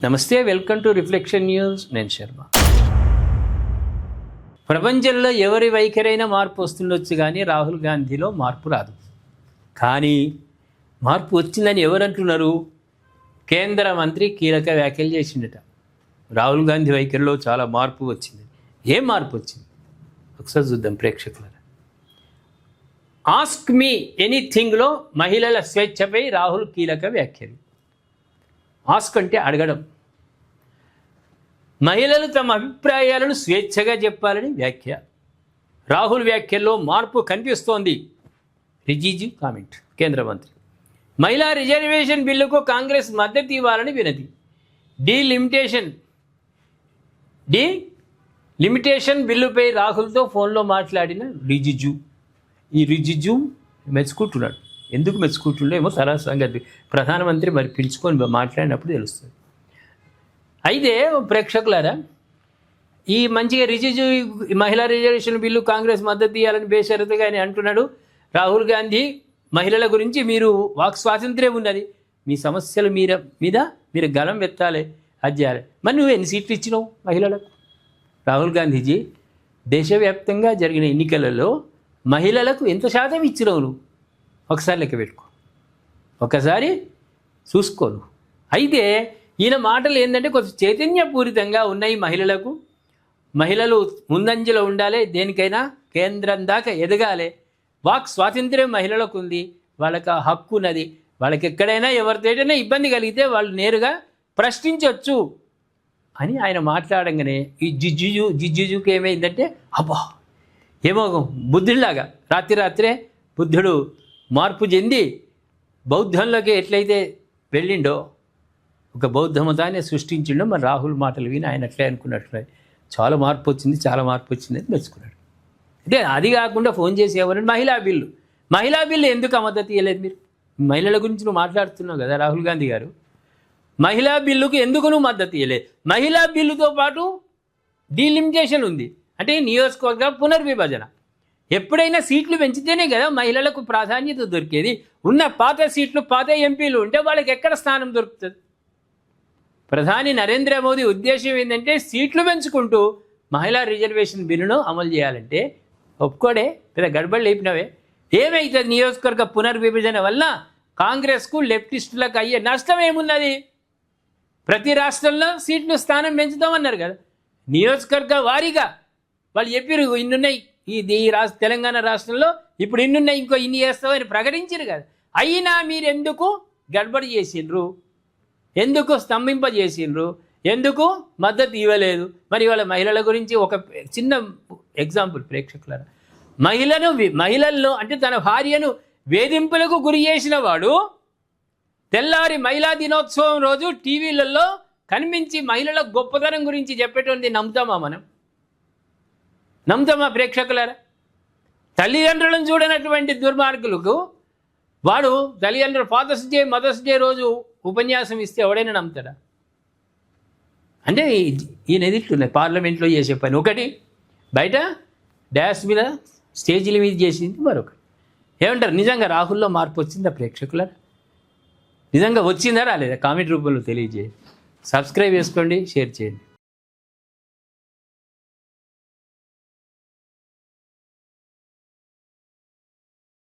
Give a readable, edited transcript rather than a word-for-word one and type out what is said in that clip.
నమస్తే, welcome to reflection news. నేను శర్మ. ప్రపంచంలో ఎవరి వైఖరైనా మార్పు వస్తుండొచ్చు, కానీ రాహుల్ గాంధీలో మార్పు రాదు. కానీ మార్పు వచ్చిందని ఎవరంటున్నారు? కేంద్ర మంత్రి కీలక వ్యాఖ్యలు చేసిండట. రాహుల్ గాంధీ వైఖరిలో చాలా మార్పు వచ్చింది. ఏం మార్పు వచ్చింది ఒకసారి చూద్దాం ప్రేక్షకులారా. ఆస్క్ మీ ఎనీథింగ్లో మహిళల స్వేచ్ఛపై రాహుల్ కీలక వ్యాఖ్యలు. ఆస్క్ అంటే అడగడం. మహిళలు తమ అభిప్రాయాలను స్వేచ్ఛగా చెప్పాలని వ్యాఖ్య. రాహుల్ వ్యాఖ్యల్లో మార్పు కనిపిస్తోంది. రిజిజు కామెంట్. కేంద్ర మంత్రి మహిళా రిజర్వేషన్ బిల్లుకు కాంగ్రెస్ మద్దతు ఇవ్వాలని వినతి. లిమిటేషన్ బిల్లుపై రాహుల్తో ఫోన్లో మాట్లాడిన రిజిజు. ఈ రిజిజు మెచ్చుకుంటున్నాడు. ఎందుకు మెచ్చుకుంటుండో ఏమో తర్వాత సంగతి ప్రధానమంత్రి మరి పిలుచుకొని మాట్లాడినప్పుడు తెలుస్తుంది. అయితే ప్రేక్షకులారా, ఈ మంచిగా రిజిజు మహిళా రిజర్వేషన్ బిల్లు కాంగ్రెస్ మద్దతు ఇవ్వాలని బేషరతుగా ఆయన అంటున్నాడు. రాహుల్ గాంధీ మహిళల గురించి మీరు వాక్ స్వాతంత్ర్యం ఉన్నది, మీ సమస్యల మీద మీరు గలం ఎత్తాలి, అది చేయాలి. మరి నువ్వు ఎన్ని సీట్లు ఇచ్చినావు మహిళలకు? రాహుల్ గాంధీజీ దేశవ్యాప్తంగా జరిగిన ఎన్నికలలో మహిళలకు ఎంత శాతం ఇచ్చినావు నువ్వు? ఒకసారి లెక్క పెట్టుకో, ఒకసారి చూసుకోను. అయితే ఈయన మాటలు ఏంటంటే కొంచెం చైతన్యపూరితంగా ఉన్నాయి. మహిళలు ముందంజలో ఉండాలి, దేనికైనా కేంద్రం దాకా ఎదగాలి. వాక్ స్వాతంత్ర్యం మహిళలకు ఉంది, వాళ్ళకి హక్కు ఉన్నది. వాళ్ళకి ఎక్కడైనా ఎవరితోటైనా ఇబ్బంది కలిగితే వాళ్ళు నేరుగా ప్రశ్నించవచ్చు అని ఆయన మాట్లాడంగానే ఈ జిజ్జుకి ఏమైందంటే, అబ్బా ఏమో బుద్ధుడిలాగా రాత్రే బుద్ధుడు మార్పు చెంది బౌద్ధంలోకి ఎట్లయితే వెళ్ళిండో, ఒక బౌద్ధ మతాన్ని సృష్టించిండో, మరి రాహుల్ మాటలు విని ఆయన అట్లే అనుకున్నట్లే చాలా మార్పు వచ్చింది అని మెచ్చుకున్నాడు. అంటే అది కాకుండా ఫోన్ చేసి ఎవరంటే మహిళా బిల్లు ఎందుకు మద్దతు ఇవ్వలేదు? మీరు మహిళల గురించి నువ్వు మాట్లాడుతున్నావు కదా రాహుల్ గాంధీ గారు, మహిళా బిల్లుకు ఎందుకు నువ్వు మద్దతు ఇవ్వలేదు? మహిళా బిల్లుతో పాటు డీలిమిటేషన్ ఉంది, అంటే నియోజకవర్గ పునర్విభజన. ఎప్పుడైనా సీట్లు పెంచితేనే కదా మహిళలకు ప్రాధాన్యత దొరికేది. ఉన్న పాత సీట్లు, పాత ఎంపీలు ఉంటే వాళ్ళకి ఎక్కడ స్థానం దొరుకుతుంది? ప్రధాని నరేంద్ర మోదీ ఉద్దేశం ఏంటంటే సీట్లు పెంచుకుంటూ మహిళా రిజర్వేషన్ బిల్లును అమలు చేయాలంటే ఒప్పుకోడే, పెద్ద గడబడి లేపినవే. ఏమవుతుంది? నియోజకవర్గ పునర్విభజన వల్ల కాంగ్రెస్కు లెఫ్టిస్టులకు అయ్యే నష్టం ఏమున్నది? ప్రతి రాష్ట్రంలో సీట్లు స్థానం పెంచుతామన్నారు కదా, నియోజకవర్గ వారీగా వాళ్ళు చెప్పారు ఇన్నున్నాయి, ఈ తెలంగాణ రాష్ట్రంలో ఇప్పుడు ఇన్నున్నాయి, ఇంకో ఇన్ని చేస్తామని ప్రకటించారు కదా. అయినా మీరు ఎందుకు గడబడి చేసిండ్రు? ఎందుకు స్తంభింపజేసిండ్రు? ఎందుకు మద్దతు ఇవ్వలేదు? మరి ఇవాళ మహిళల గురించి ఒక చిన్న ఎగ్జాంపుల్ ప్రేక్షకులారా. మహిళల్లో అంటే తన భార్యను వేధింపులకు గురి చేసిన వాడు తెల్లారి మహిళా దినోత్సవం రోజు టీవీలలో కనిపించి మహిళల గొప్పతనం గురించి చెప్పేటువంటి నమ్ముతామా మనం? నమ్ముతామా ప్రేక్షకులారా? తల్లిదండ్రులను చూడనటువంటి దుర్మార్గులకు వాడు తల్లిదండ్రులు మదర్స్ డే రోజు ఉపన్యాసం ఇస్తే ఎవడైనా నమ్ముతాడా? అంటే ఈయన ఎదుర్కొన్నాయి పార్లమెంట్లో చేసే పని ఒకటి, బయట డాష్ మీద స్టేజీల మీద చేసింది మరొకటి. ఏమంటారు? నిజంగా రాహుల్లో మార్పు వచ్చిందా ప్రేక్షకులారా? నిజంగా వచ్చిందా రాలేదా? కామెంట్ రూపంలో తెలియజేయండి. సబ్స్క్రైబ్ చేసుకోండి, షేర్ చేయండి.